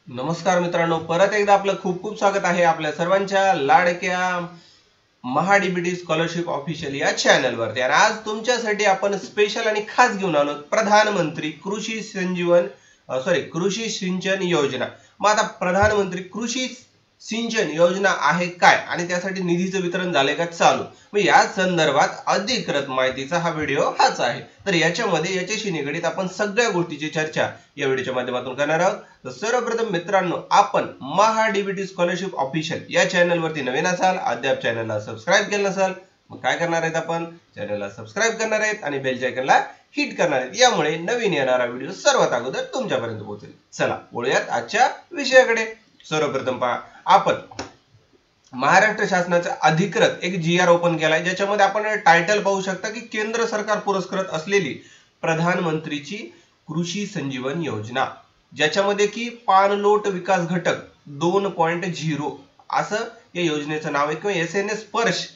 नमस्कार मित्रांनो, परत एकदा आपलं खूप खूप स्वागत आहे आपल्या सर्वांच्या लाडक्या महाडीबीटी स्कॉलरशिप ऑफिशियल या चॅनलवरती। आणि आज तुमच्यासाठी आपण स्पेशल आणि खास घेऊन आलो प्रधानमंत्री कृषी सिंचन योजना। मग आता प्रधानमंत्री कृषी सिंचन योजना आहे काय आणि त्यासाठी निधीचं वितरण झाले का चालू, मग या संदर्भात अधिकृत माहितीचा हा व्हिडिओ हाच आहे। तर याच्यामध्ये याच्याशी निगडित आपण सगळ्या गोष्टीची चर्चा या व्हिडिओच्या माध्यमातून करणार आहोत। तर सर्वप्रथम मित्रांनो, आपण महाडीबीटी स्कॉलरशिप ऑफिशियल या चॅनलवरती नवीन असाल, अद्याप चॅनलला सबस्क्राईब केलं नसाल, मग काय करणार आहेत, आपण चॅनलला सबस्क्राईब करणार आहेत आणि बेल आयकॉनला हिट करणार आहेत। यामुळे नवीन येणारा व्हिडिओ सर्वात अगोदर तुमच्यापर्यंत पोहोचेल। चला वळूयात आजच्या विषयाकडे। सर्वप्रथम पहा, आपण महाराष्ट्र शासनाचा अधिकृत एक GR ओपन केलाय, ज्याच्यामध्ये आपण टायटल पाहू शकता की केंद्र सरकार पुरस्कृत असलेली प्रधानमंत्रीची कृषी संजीवन योजना, ज्याच्यामध्ये की पाणलोट विकास घटक 2.0 असं या योजनेचं नाव आहे किंवा SNS स्पर्श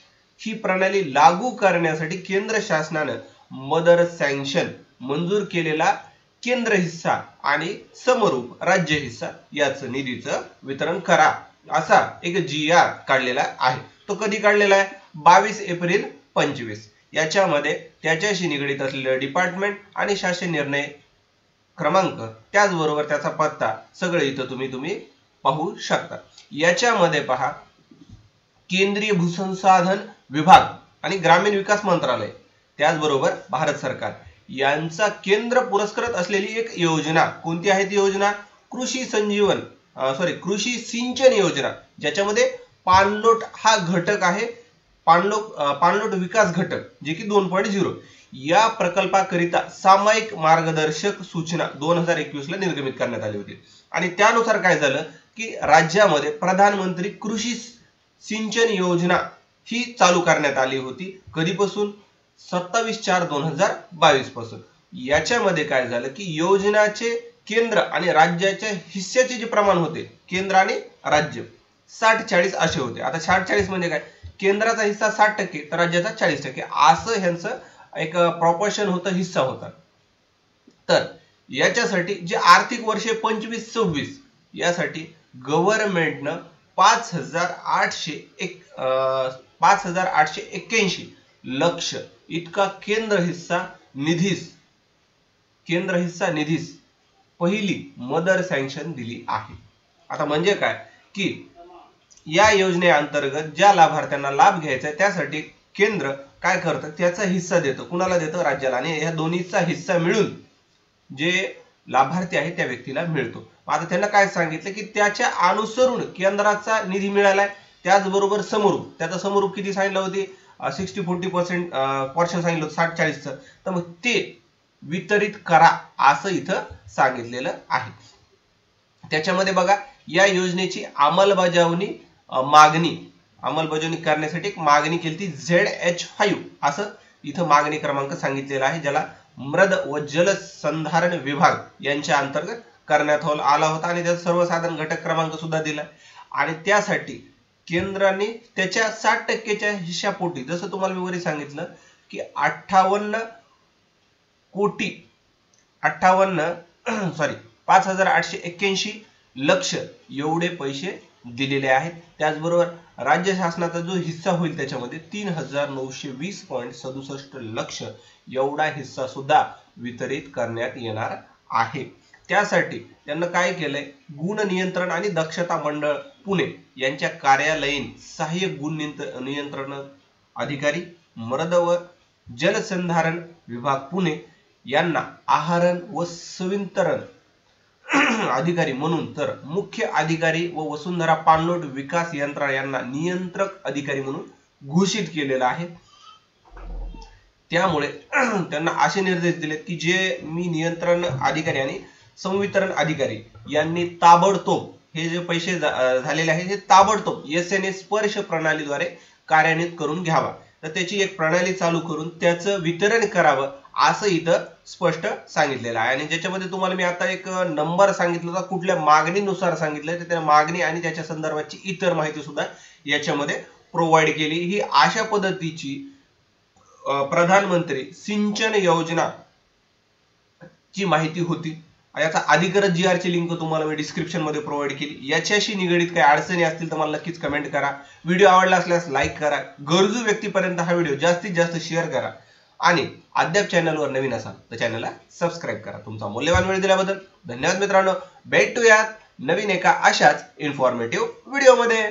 ही प्रणाली लागू करण्यासाठी केंद्र शासनाने मदर सँक्शन मंजूर केलेला केंद्र हिस्सा आणि समरूप राज्य हिस्सा याचं निधीचं वितरण करा असा एक GR काढलेला आहे। तो कधी काढलेला आहे? 22 एप्रिल 25। याच्यामध्ये त्याच्याशी निगडित असलेले डिपार्टमेंट आणि शासन निर्णय क्रमांक त्याचबरोबर त्याचा पत्ता सगळे इथं तुम्ही पाहू शकता। याच्यामध्ये पहा, केंद्रीय भूसंसाधन विभाग आणि ग्रामीण विकास मंत्रालय त्याचबरोबर भारत सरकार यांचा केंद्र पुरस्कृत असलेली एक योजना, कोणती आहे ती योजना? कृषी सिंचन योजना, ज्याच्यामध्ये पाणलोट हा घटक आहे, पाणलोट विकास घटक जे की 2.0 या प्रकल्पाकरिता सामायिक मार्गदर्शक सूचना 2021 ला निर्गमित करण्यात आली होती। आणि त्यानुसार काय झालं की राज्यामध्ये प्रधानमंत्री कृषी सिंचन योजना ही चालू करण्यात आली होती। कधीपासून? 27/4/2022 पासून। याच्यामध्ये काय झालं की योजनाचे केंद्र आणि राज्याच्या हिस्साचे जे प्रमाण होते, केंद्र आणि राज्य 60-40 असे होते। आता 60-40 म्हणजे काय? केंद्राचा हिस्सा 60% तर राज्याचा 40%, असं ह्यांचं एक प्रॉपोर्शन होतं, हिस्सा होता। तर याच्यासाठी जे आर्थिक वर्ष 25-26 यासाठी गव्हर्नमेंटनं 5,881 लक्ष इतका केंद्र हिस्सा निधीस पहिली मदर सँक्शन दिली आहे। आता म्हणजे काय की या योजनेअंतर्गत ज्या लाभार्थ्यांना लाभ घ्यायचा आहे त्यासाठी केंद्र काय करतं, त्याचा हिस्सा देतं, कुणाला देतं? राज्याला। आणि या दोन्हीचा हिस्सा मिळून जे लाभार्थी आहे त्या व्यक्तीला मिळतो। आता त्यांना काय सांगितलं की त्याच्या अनुसरून केंद्राचा निधी मिळालाय, त्याचबरोबर समरूप, त्याचा समरूप किती सांगितलं होते? 60-40% पोर्शन सांगितलं होतं 60-40 चं, तर मग ते वितरित करा असं इथं सांगितलेलं आहे। त्याच्यामध्ये बघा, या योजनेची अंमलबजावणी करण्यासाठी एक मागणी केली, ZH5 असं इथं मागणी क्रमांक सांगितलेला आहे, ज्याला मृद व जलसंधारण विभाग यांच्या अंतर्गत करण्यात आला होता आणि त्याचा सर्वसाधारण घटक क्रमांक सुद्धा दिला। आणि त्यासाठी केंद्राने त्याच्या 60% हिश्शापोटी, जसं तुम्हाला मी वर सांगितलं की 5,881 लक्ष एवढे पैसे दिलेले आहेत। त्याचबरोबर राज्य शासनाचा जो हिस्सा होईल त्याच्यामध्ये 3,920.67 लक्ष एवढा हिस्सा सुद्धा वितरित करण्यात येणार आहे। त्यासाठी त्यांना काय केलंय, गुण नियंत्रण आणि दक्षता मंडळ पुणे यांच्या कार्यालयीन सहाय्यक गुण नियंत्रण अधिकारी, मृद व जलसंधारण विभाग पुणे यांना आहारण व संवितरण अधिकारी म्हणून, तर मुख्य अधिकारी व वसुंधरा पाणलोट विकास यंत्रणा यांना नियंत्रक अधिकारी म्हणून घोषित केलेलं आहे। त्यामुळे त्यांना असे निर्देश दिलेत की जे मी नियंत्रण अधिकारी आणि संवितरण अधिकारी यांनी ताबडतोब हे जे पैसे झालेले आहेत हे ताबडतोब SNS स्पर्श प्रणालीद्वारे कार्यान्वित करून घ्यावा। तर त्याची एक प्रणाली चालू करून त्याचं वितरण करावं असं इथं स्पष्ट सांगितलेलं आहे। आणि ज्याच्यामध्ये तुम्हाला मी आता एक नंबर सांगितला होता, कुठल्या मागणीनुसार सांगितलंय, तर त्या मागणी आणि त्याच्या संदर्भाची इतर माहिती सुद्धा याच्यामध्ये प्रोव्हाइड केली। ही अशा पद्धतीची प्रधानमंत्री सिंचन योजना ची माहिती होती। याचा अधिकृत GR ची लिंक तुम्हाला मी डिस्क्रिप्शन मध्ये प्रोव्हाइड केली। याच्याशी निगडित काही अडचणी असतील तर मला नक्कीच कमेंट करा। व्हिडिओ आवडला असल्यास लाईक करा, गरजू व्यक्तीपर्यंत हा व्हिडिओ जास्तीत जास्त शेअर करा आणि अद्याप चॅनलवर नवीन असाल तर चॅनलला सबस्क्राइब करा। तुमचा मूल्यवान वेळ दिल्याबद्दल धन्यवाद मित्रांनो। भेटूयात नवीन एका अशाच इन्फॉर्मेटिव्ह व्हिडिओमध्ये।